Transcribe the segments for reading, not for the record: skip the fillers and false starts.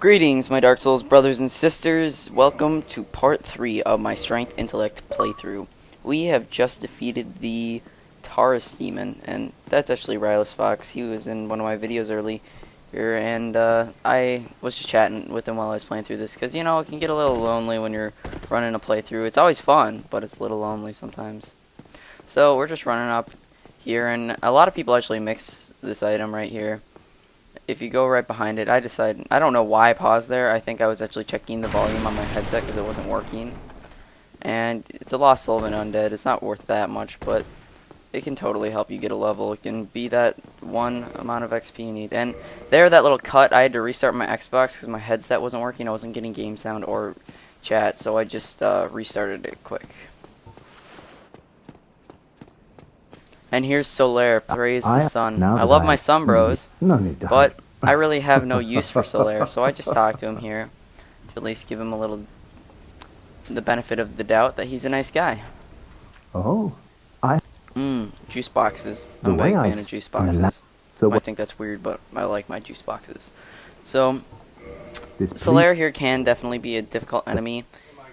Greetings, my Dark Souls brothers and sisters. Welcome to part 3 of my Strength Intellect playthrough. We have just defeated the Taurus Demon, and that's actually Rylus Fox. He was in one of my videos earlier, and I was just chatting with him while I was playing through this, because, you know, it can get a little lonely when you're running a playthrough. It's always fun, but it's a little lonely sometimes. So, we're just running up here, and a lot of people actually mix this item right here. If you go right behind it, I don't know why I paused there. I think I was actually checking the volume on my headset because it wasn't working. And it's a lost soul of an undead. It's not worth that much, but it can totally help you get a level. It can be that one amount of XP you need. And there, that little cut, I had to restart my Xbox because my headset wasn't working. I wasn't getting game sound or chat, so I just restarted it quick. And here's Solaire, praise the sun. I love my sun bros, but I really have no use for Solaire, so I just talked to him here to at least give him a little the benefit of the doubt that he's a nice guy. Juice boxes. I'm a big fan of juice boxes. So I think that's weird, but I like my juice boxes. So Solaire here can definitely be a difficult enemy.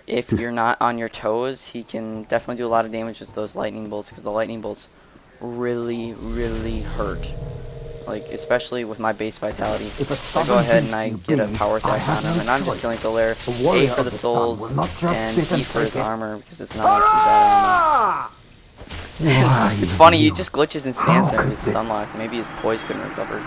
If you're not on your toes, he can definitely do a lot of damage with those lightning bolts, because the lightning bolts really hurt, like especially with my base vitality. I go ahead and I get a power attack on him, and I'm just killing Solaire. A for the souls and E for his armor, because it's not actually bad armor. It's funny, he just glitches and stands there with his sunlock. Maybe his poise couldn't recover.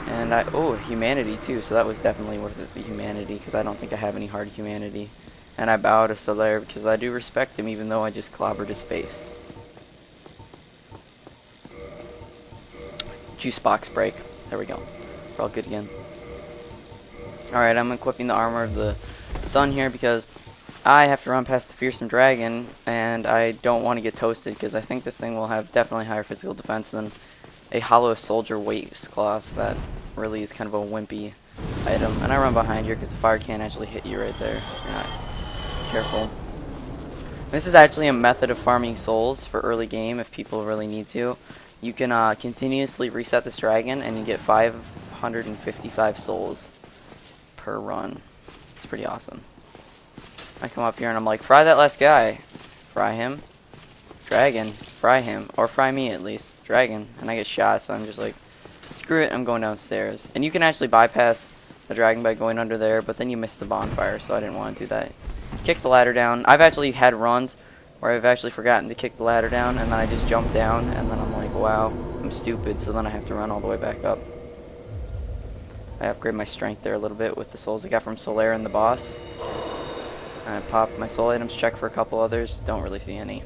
And humanity too, so that was definitely worth it, the humanity, because I don't think I have any hard humanity. And I bow to Solaire because I do respect him, even though I just clobbered his face. Juice box break. There we go. We're all good again. Alright, I'm equipping the armor of the sun here because I have to run past the fearsome dragon, and I don't want to get toasted because I think this thing will have definitely higher physical defense than a hollow soldier waistcloth that really is kind of a wimpy item. And I run behind here because the fire can't actually hit you right there if you're not careful. This is actually a method of farming souls for early game if people really need to. You can continuously reset this dragon, and you get 555 souls per run. It's pretty awesome. I come up here and I'm like, fry that last guy. Fry him. Dragon. Fry him. Or fry me at least. Dragon. And I get shot, so I'm just like, screw it, I'm going downstairs. And you can actually bypass the dragon by going under there, but then you miss the bonfire, so I didn't want to do that. Kick the ladder down. I've actually had runs where I've actually forgotten to kick the ladder down, and then I just jump down, and then I'm like, wow, I'm stupid, so then I have to run all the way back up. I upgrade my strength there a little bit with the souls I got from Solaire and the boss. And I pop my soul items, check for a couple others, don't really see any.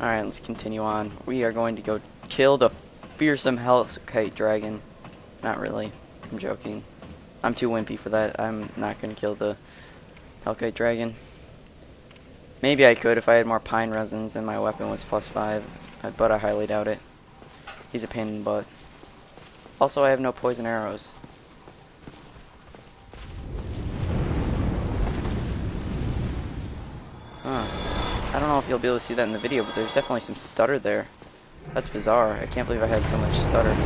Alright, let's continue on. We are going to go kill the fearsome Hellkite dragon. Not really, I'm joking. I'm too wimpy for that. I'm not going to kill the Hellkite dragon. Maybe I could if I had more pine resins and my weapon was +5, but I highly doubt it. He's a pain in the butt. Also, I have no poison arrows. I don't know if you'll be able to see that in the video, but there's definitely some stutter there. That's bizarre. I can't believe I had so much stutter.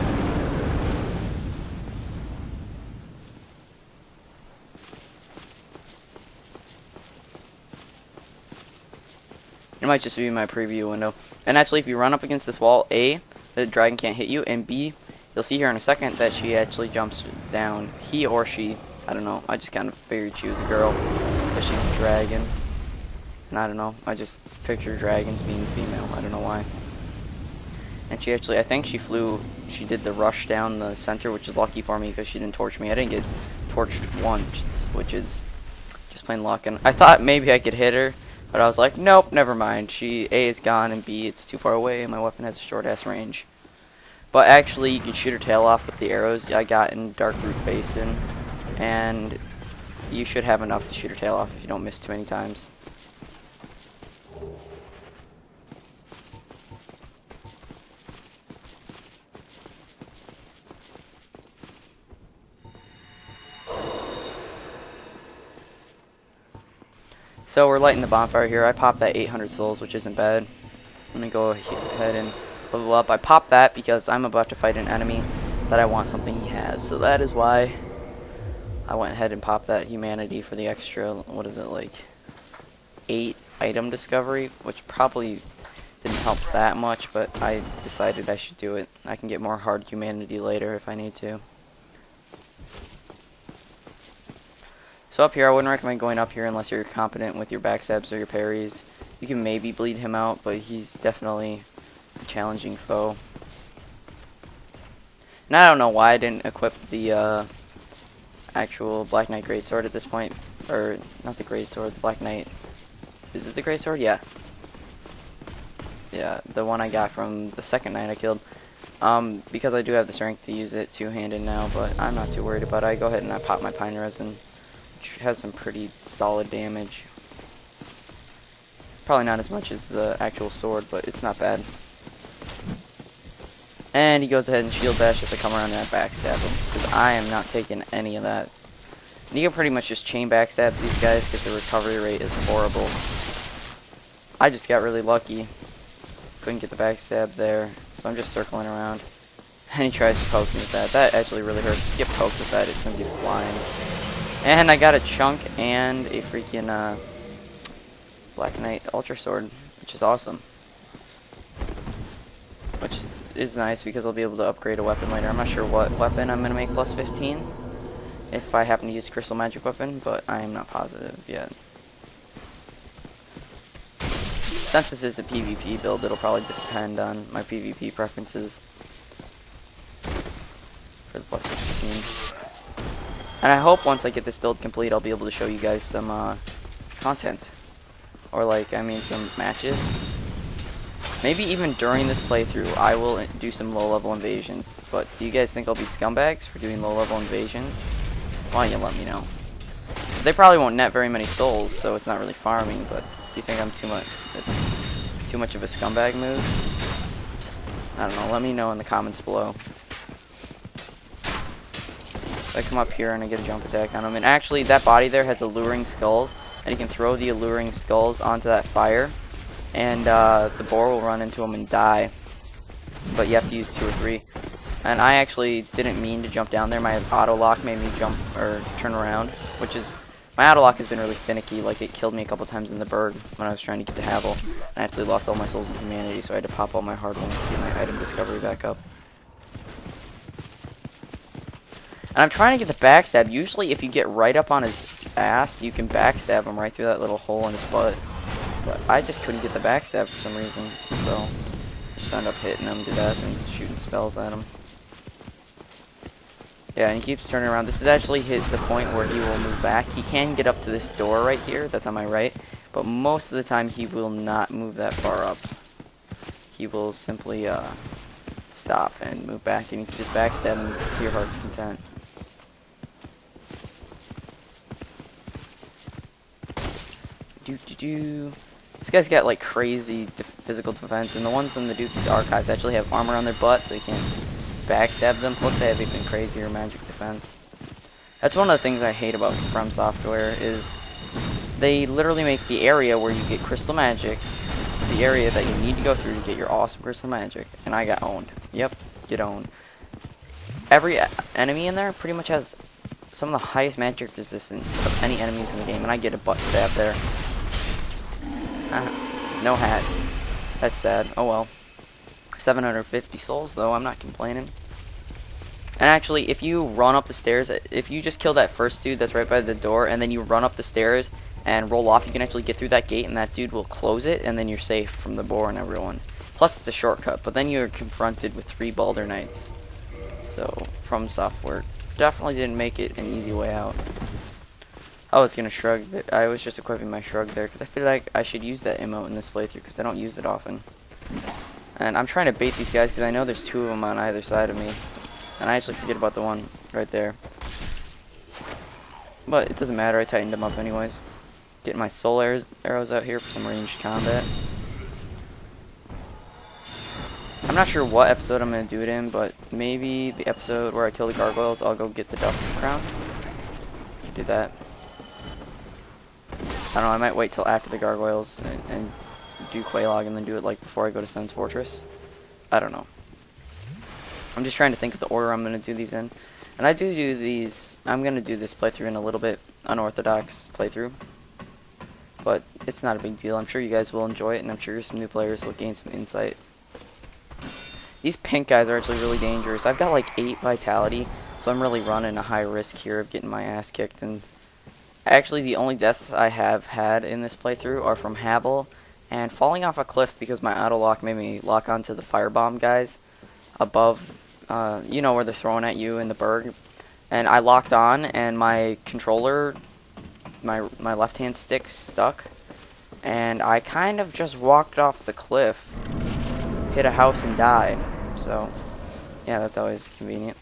It might just be my preview window. And actually, if you run up against this wall, A, the dragon can't hit you, and B, you'll see here in a second that she actually jumps down. He or she, I don't know. I just kind of figured she was a girl, but she's a dragon. And I don't know. I just picture dragons being female. I don't know why. And she actually, I think she did the rush down the center, which is lucky for me because she didn't torch me. I didn't get torched once, which is just plain luck. And I thought maybe I could hit her, but I was like, nope, never mind. A is gone, and B, it's too far away, and my weapon has a short-ass range. But actually, you can shoot her tail off with the arrows I got in Darkroot Basin, and you should have enough to shoot her tail off if you don't miss too many times. So we're lighting the bonfire here. I popped that 800 souls, which isn't bad. I'm gonna go ahead and level up. I popped that because I'm about to fight an enemy that I want something he has. So that is why I went ahead and popped that humanity for the extra, what is it, like 8 item discovery, which probably didn't help that much, but I decided I should do it. I can get more hard humanity later if I need to. So up here, I wouldn't recommend going up here unless you're competent with your backstabs or your parries. You can maybe bleed him out, but he's definitely a challenging foe. And I don't know why I didn't equip the actual Black Knight Greatsword at this point. Or, not the Greatsword, the Black Knight. Is it the Greatsword? Yeah. Yeah, the one I got from the second knight I killed. Because I do have the strength to use it two-handed now, but I'm not too worried about it. I go ahead and I pop my Pine Resin, which has some pretty solid damage. Probably not as much as the actual sword, but it's not bad. And he goes ahead and shield bash if I come around and I backstab him, because I am not taking any of that. And you can pretty much just chain backstab these guys because the recovery rate is horrible. I just got really lucky. Couldn't get the backstab there, so I'm just circling around. And he tries to poke me with that. That actually really hurts. If you get poked with that, it sends you flying. And I got a chunk and a freaking Black Knight Ultra Sword, which is awesome. Which is nice because I'll be able to upgrade a weapon later. I'm not sure what weapon I'm going to make plus 15. If I happen to use Crystal Magic Weapon, but I am not positive yet. Since this is a PvP build, it'll probably depend on my PvP preferences for the plus 15. And I hope once I get this build complete, I'll be able to show you guys some content. Or like, I mean some matches. Maybe even during this playthrough, I will do some low-level invasions. But do you guys think I'll be scumbags for doing low-level invasions? Why don't you let me know? They probably won't net very many souls, so it's not really farming, but do you think I'm it's too much of a scumbag move? I don't know, let me know in the comments below. I come up here and I get a jump attack on him. And actually, that body there has alluring skulls, and you can throw the alluring skulls onto that fire, and the boar will run into him and die. But you have to use 2 or 3. And I actually didn't mean to jump down there. My auto lock made me jump or turn around, which is, my auto lock has been really finicky. Like, it killed me a couple times in the Berg when I was trying to get to Havel. I actually lost all my souls in humanity, so I had to pop all my hard ones to get my item discovery back up. And I'm trying to get the backstab. Usually if you get right up on his ass, you can backstab him right through that little hole in his butt. But I just couldn't get the backstab for some reason, so I just ended up hitting him to death and shooting spells at him. Yeah, and he keeps turning around. This has actually hit the point where he will move back. He can get up to this door right here, that's on my right, but most of the time he will not move that far up. He will simply stop and move back, and you can just backstab him to your heart's content. This guy's got like crazy physical defense, and the ones in the Duke's Archives actually have armor on their butt, so you can't backstab them. Plus, they have even crazier magic defense. That's one of the things I hate about From Software is they literally make the area where you get crystal magic the area that you need to go through to get your awesome crystal magic, and I got owned. Yep, get owned. Every enemy in there pretty much has some of the highest magic resistance of any enemies in the game, and I get a butt stab there. No hat. That's sad. Oh well. 750 souls though, I'm not complaining. And actually, if you run up the stairs, if you just kill that first dude that's right by the door, and then you run up the stairs and roll off, you can actually get through that gate, and that dude will close it, and then you're safe from the boar and everyone. Plus, it's a shortcut, but then you're confronted with 3 Baldur Knights. So, From Software definitely didn't make it an easy way out. I was gonna shrug. I was just equipping my shrug there because I feel like I should use that emote in this playthrough because I don't use it often. And I'm trying to bait these guys because I know there's 2 of them on either side of me, and I actually forget about the one right there. But it doesn't matter. I tightened them up anyways. Getting my soul arrows out here for some ranged combat. I'm not sure what episode I'm gonna do it in, but maybe the episode where I kill the gargoyles, I'll go get the dust crown. Do that. I don't know, I might wait till after the gargoyles and do Quelaag and then do it like before I go to Sen's Fortress. I don't know. I'm just trying to think of the order I'm going to do these in. And I do these, I'm going to do this playthrough in a little bit unorthodox playthrough. But it's not a big deal. I'm sure you guys will enjoy it, and I'm sure some new players will gain some insight. These pink guys are actually really dangerous. I've got like 8 vitality, so I'm really running a high risk here of getting my ass kicked. And actually, the only deaths I have had in this playthrough are from Habel and falling off a cliff because my auto lock made me lock onto the firebomb guys above, you know, where they're throwing at you in the berg. And I locked on, and my controller, my left hand stick stuck, and I kind of just walked off the cliff, hit a house, and died. So yeah, that's always convenient.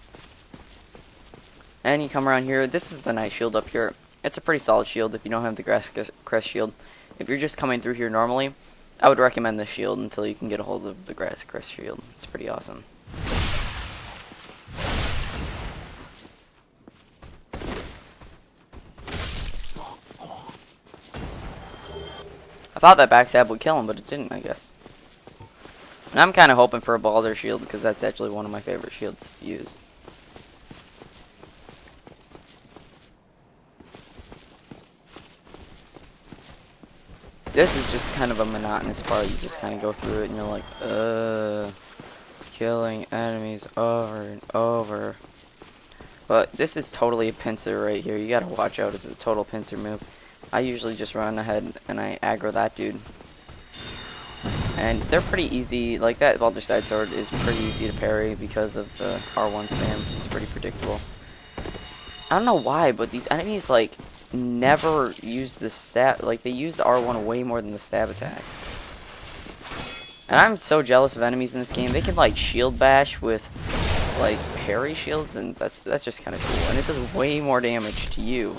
And you come around here. This is the night shield up here. It's a pretty solid shield if you don't have the grass crest shield. If you're just coming through here normally, I would recommend this shield until you can get a hold of the grass crest shield. It's pretty awesome. I thought that backstab would kill him, but it didn't, I guess. And I'm kind of hoping for a Balder shield, because that's actually one of my favorite shields to use. This is just kind of a monotonous part. You just kind of go through it, and you're like, killing enemies over and over. But this is totally a pincer right here. You gotta watch out. It's a total pincer move. I usually just run ahead and I aggro that dude. And they're pretty easy. Like, that Balder Side Sword is pretty easy to parry because of the R1 spam. It's pretty predictable. I don't know why, but these enemies, like, never use the stab. Like, they use the R1 way more than the stab attack. And I'm so jealous of enemies in this game. They can, like, shield bash with, like, parry shields, and that's just kind of cool. And it does way more damage to you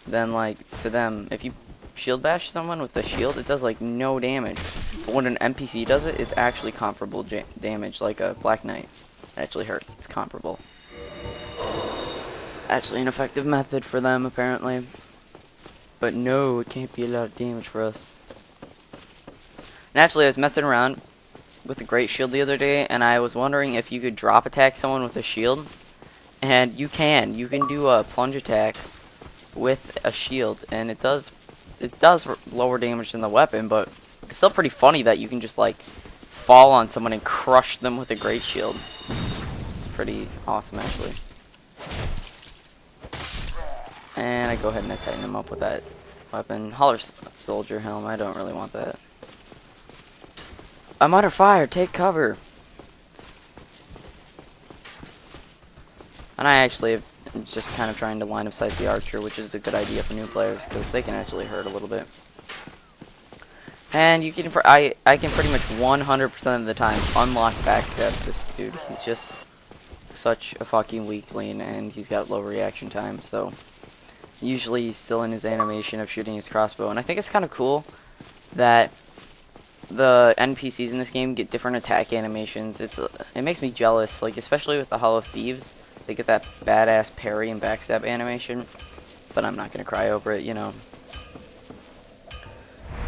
than, like, to them. If you shield bash someone with the shield, it does, like, no damage. But when an NPC does it, it's actually comparable damage, like a Black Knight. It actually hurts. It's comparable. Actually an effective method for them, apparently. But no, it can't be a lot of damage for us. And actually, I was messing around with the Great Shield the other day, and I was wondering if you could drop attack someone with a shield. And you can. You can do a plunge attack with a shield, and it does lower damage than the weapon, but it's still pretty funny that you can just, like, fall on someone and crush them with a Great Shield. It's pretty awesome, actually. And I go ahead and I tighten him up with that weapon. Holler Soldier Helm, I don't really want that. I'm under fire, take cover. And I actually am just kind of trying to line of sight the archer, which is a good idea for new players, because they can actually hurt a little bit. And you can, I can pretty much 100% of the time unlock backstab this dude. He's just such a fucking weakling, and he's got low reaction time, so usually he's still in his animation of shooting his crossbow. And I think it's kind of cool that the NPCs in this game get different attack animations. It makes me jealous, like, especially with the Hollow Thieves. They get that badass parry and backstab animation, but I'm not gonna cry over it, you know.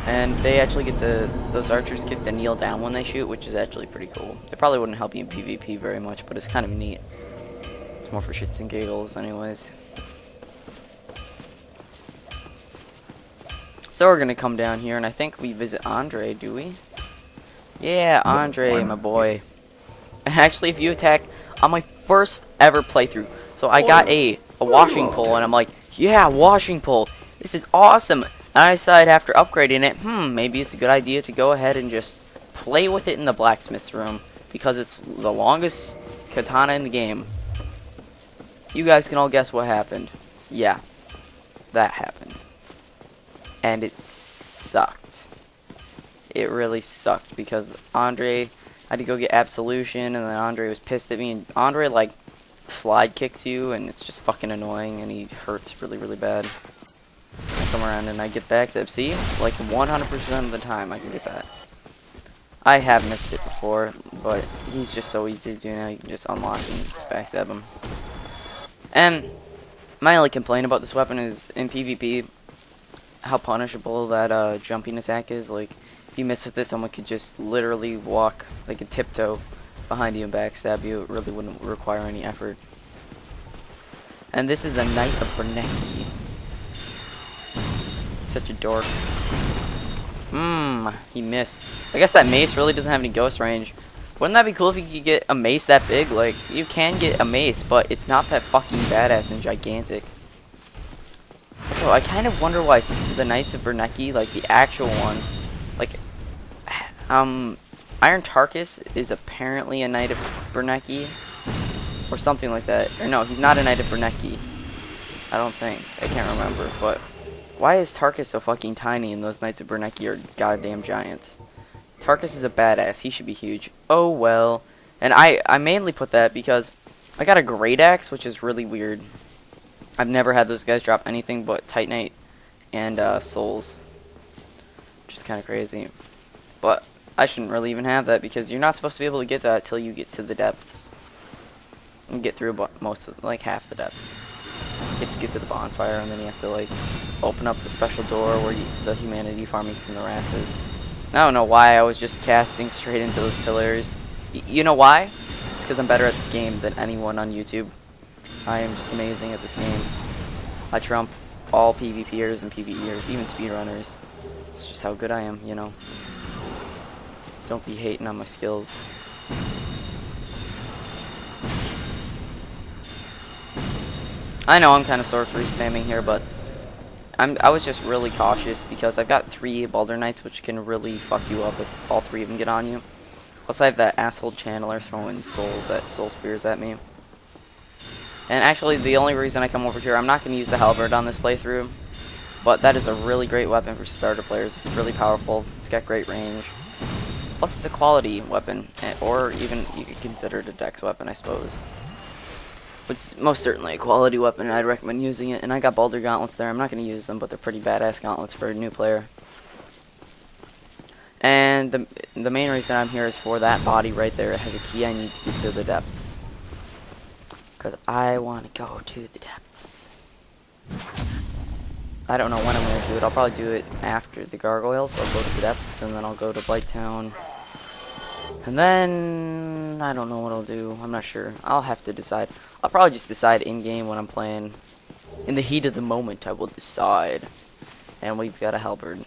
And they actually get to, those archers get to kneel down when they shoot, which is actually pretty cool. It probably wouldn't help you in PvP very much, but it's kind of neat. It's more for shits and giggles anyways. So we're gonna come down here, and I think we visit Andre, do we? Yeah, Andre, my boy. And actually, if you attack on my first ever playthrough, so I got a washing pole, and I'm like, yeah, washing pole. This is awesome. And I decided after upgrading it, maybe it's a good idea to go ahead and just play with it in the blacksmith's room, because it's the longest katana in the game. You guys can all guess what happened. Yeah, that happened. And it sucked. It really sucked, because Andre had to go get absolution, and then Andre was pissed at me, and Andre, like, slide kicks you, and it's just fucking annoying, and he hurts really, really bad. I come around and I get backstab. See? Like, 100% of the time I can get that. I have missed it before, but he's just so easy to do now. You can just unlock and backstab him. And my only complaint about this weapon is, in PvP, how punishable that jumping attack is. Like, you miss with this, someone could just literally walk like a tiptoe behind you and backstab you. It really wouldn't require any effort. And this is a Knight of Bernecki. Such a dork. He missed. I guess that mace really doesn't have any ghost range. Wouldn't that be cool if you could get a mace that big? Like, you can get a mace, but it's not that fucking badass and gigantic. So I kind of wonder why the Knights of Bernecki, like the actual ones, like, Iron Tarkus is apparently a Knight of Bernecki, or something like that. Or no, he's not a Knight of Bernecki. I don't think. I can't remember, but why is Tarkus so fucking tiny and those Knights of Bernecki are goddamn giants? Tarkus is a badass. He should be huge. Oh well. And I mainly put that because I got a Great Axe, which is really weird. I've never had those guys drop anything but Titanite and Souls, which is kind of crazy. But I shouldn't really even have that because you're not supposed to be able to get that till you get to the depths. And get through most of, like, half the depths. You have to get to the bonfire, and then you have to, like, open up the special door where the humanity farming from the rats is. I don't know why I was just casting straight into those pillars. You know why? It's because I'm better at this game than anyone on YouTube. I am just amazing at this game. I trump all PvPers and PvEers, even speedrunners. It's just how good I am, you know. Don't be hating on my skills. I know I'm kind of sorcery spamming here, but I was just really cautious because I've got 3 Baldur Knights, which can really fuck you up if all 3 of them get on you. Plus I have that asshole channeler throwing soul spears at me. And actually, the only reason I come over here, I'm not going to use the halberd on this playthrough, but that is a really great weapon for starter players. It's really powerful. It's got great range. Plus, it's a quality weapon, or even you could consider it a dex weapon, I suppose. It's most certainly a quality weapon, and I'd recommend using it. And I got Baldur Gauntlets there. I'm not going to use them, but they're pretty badass gauntlets for a new player. And the main reason I'm here is for that body right there. It has a key I need to get to the depths. Because I want to go to the depths. I don't know when I'm going to do it. I'll probably do it after the gargoyles. I'll go to the depths, and then I'll go to Blighttown. And then I don't know what I'll do. I'm not sure. I'll have to decide. I'll probably just decide in-game when I'm playing. In the heat of the moment, I will decide. And we've got a halberd.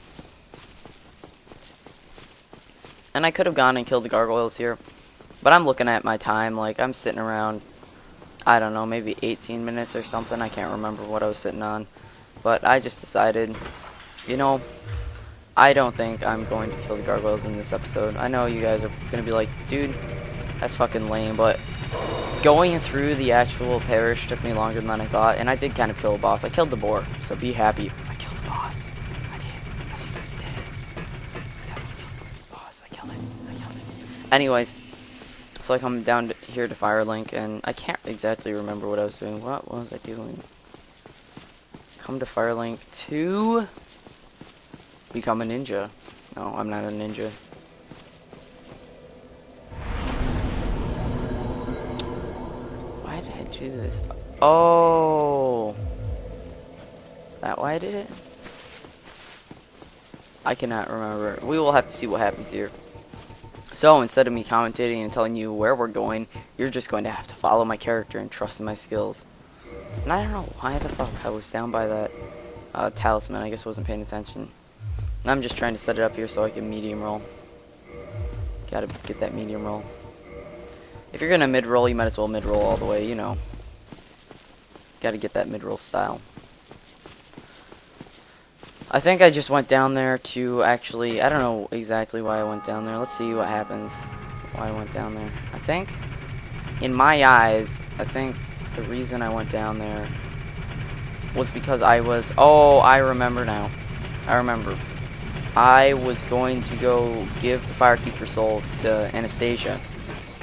And I could have gone and killed the gargoyles here. But I'm looking at my time. Like, I'm sitting around, I don't know, maybe 18 minutes or something. I can't remember what I was sitting on. But I just decided, you know, I don't think I'm going to kill the gargoyles in this episode. I know you guys are going to be like, dude, that's fucking lame. But going through the actual parish took me longer than I thought. And I did kind of kill a boss. I killed the boar, so be happy. I killed the boss. I did. Yes, I did. I definitely killed the boss. I killed it. Anyways, so I come down here to Firelink, and I can't exactly remember what I was doing. What was I doing? Come to Firelink to become a ninja. No, I'm not a ninja. Why did I do this? Oh! Is that why I did it? I cannot remember. We will have to see what happens here. So, instead of me commentating and telling you where we're going, you're just going to have to follow my character and trust in my skills. And I don't know why the fuck I was down by that talisman. I guess I wasn't paying attention. And I'm just trying to set it up here so I can medium roll. Gotta get that medium roll. If you're gonna mid roll, you might as well mid roll all the way, you know. Gotta get that mid roll style. I think I just went down there to actually, I don't know exactly why I went down there. Let's see what happens. Why I went down there. I think, in my eyes, I think the reason I went down there was because I was, oh, I remember now. I remember. I was going to go give the Firekeeper soul to Anastasia,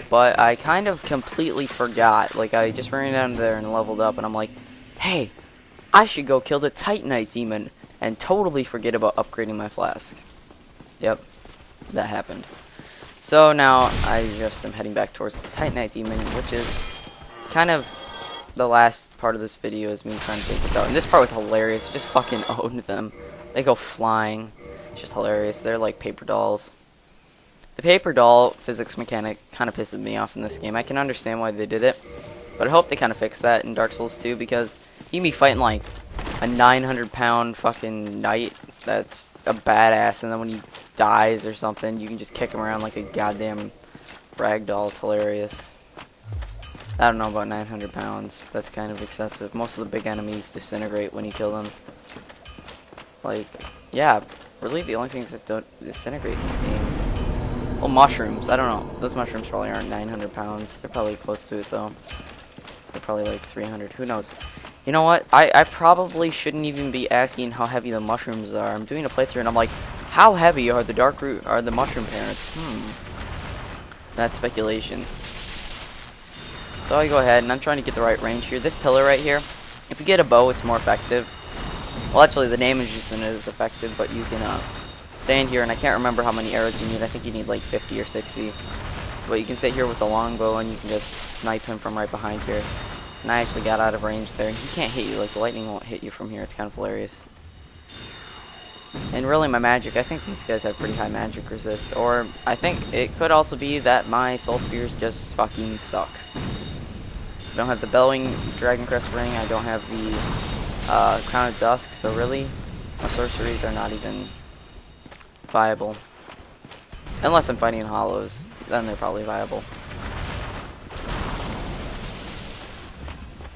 but I kind of completely forgot. Like, I just ran down there and leveled up, and I'm like, hey, I should go kill the Titanite demon, and totally forget about upgrading my flask. Yep, that happened. So now I just am heading back towards the Titanite demon, which is kind of the last part of this video is me trying to take this out. And this part was hilarious. I just fucking owned them. They go flying. It's just hilarious. They're like paper dolls. The paper doll physics mechanic kind of pisses me off in this game. I can understand why they did it, but I hope they kind of fix that in Dark Souls 2, because you can be fighting like a 900-pound fucking knight that's a badass, and then when he dies or something, you can just kick him around like a goddamn ragdoll. It's hilarious. I don't know about 900 pounds. That's kind of excessive. Most of the big enemies disintegrate when you kill them. Like, yeah, really the only things that don't disintegrate in this game. Well, mushrooms. I don't know. Those mushrooms probably aren't 900 pounds. They're probably close to it, though. They're probably like 300. Who knows? You know what? I probably shouldn't even be asking how heavy the mushrooms are. I'm doing a playthrough, and I'm like, how heavy are the mushroom parents? That's speculation. So I go ahead, and I'm trying to get the right range here. This pillar right here, if you get a bow, it's more effective. Well, actually, the damage isn't as effective, but you can stand here, and I can't remember how many arrows you need. I think you need like 50 or 60. But you can sit here with the longbow, and you can just snipe him from right behind here. And I actually got out of range there, and he can't hit you. Like, the lightning won't hit you from here. It's kind of hilarious. And really, my magic, I think these guys have pretty high magic resist. Or, I think it could also be that my soul spears just fucking suck. I don't have the Bellowing Dragon Crest ring. I don't have the Crown of Dusk. So really, my sorceries are not even viable. Unless I'm fighting hollows. Then they're probably viable.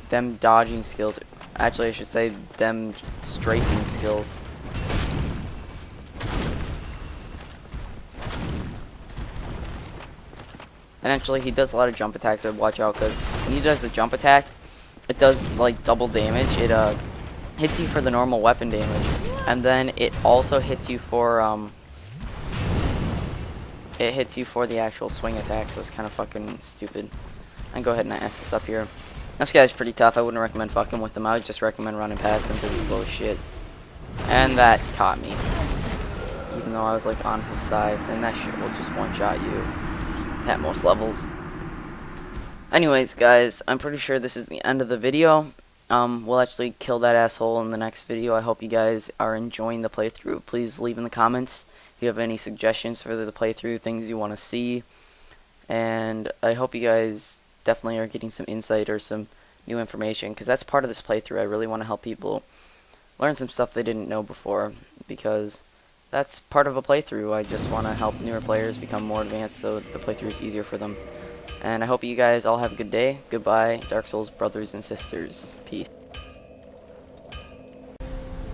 Them dodging skills. Actually, I should say them strafing skills. And actually, he does a lot of jump attacks, so watch out, because when he does a jump attack, it does, like, double damage. It, hits you for the normal weapon damage, and then it also hits you for, it hits you for the actual swing attack, so it's kind of fucking stupid. I can go ahead and ass this up here. This guy's pretty tough. I wouldn't recommend fucking with him. I would just recommend running past him, because he's slow as shit. And that caught me. Even though I was, like, on his side, and that shit will just one-shot you at most levels. Anyways, guys, I'm pretty sure this is the end of the video. We'll actually kill that asshole in the next video. I hope you guys are enjoying the playthrough. Please leave in the comments if you have any suggestions for the playthrough, things you want to see. And I hope you guys definitely are getting some insight or some new information, because that's part of this playthrough. I really want to help people learn some stuff they didn't know before, because that's part of a playthrough. I just want to help newer players become more advanced so the playthrough is easier for them. And I hope you guys all have a good day. Goodbye, Dark Souls brothers and sisters. Peace.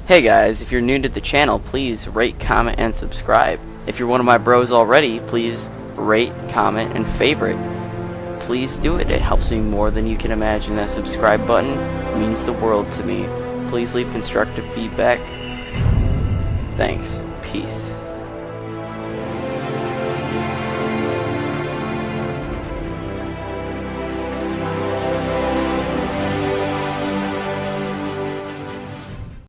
Hey guys, if you're new to the channel, please rate, comment, and subscribe. If you're one of my bros already, please rate, comment, and favorite. Please do it. It helps me more than you can imagine. That subscribe button means the world to me. Please leave constructive feedback. Thanks. Peace.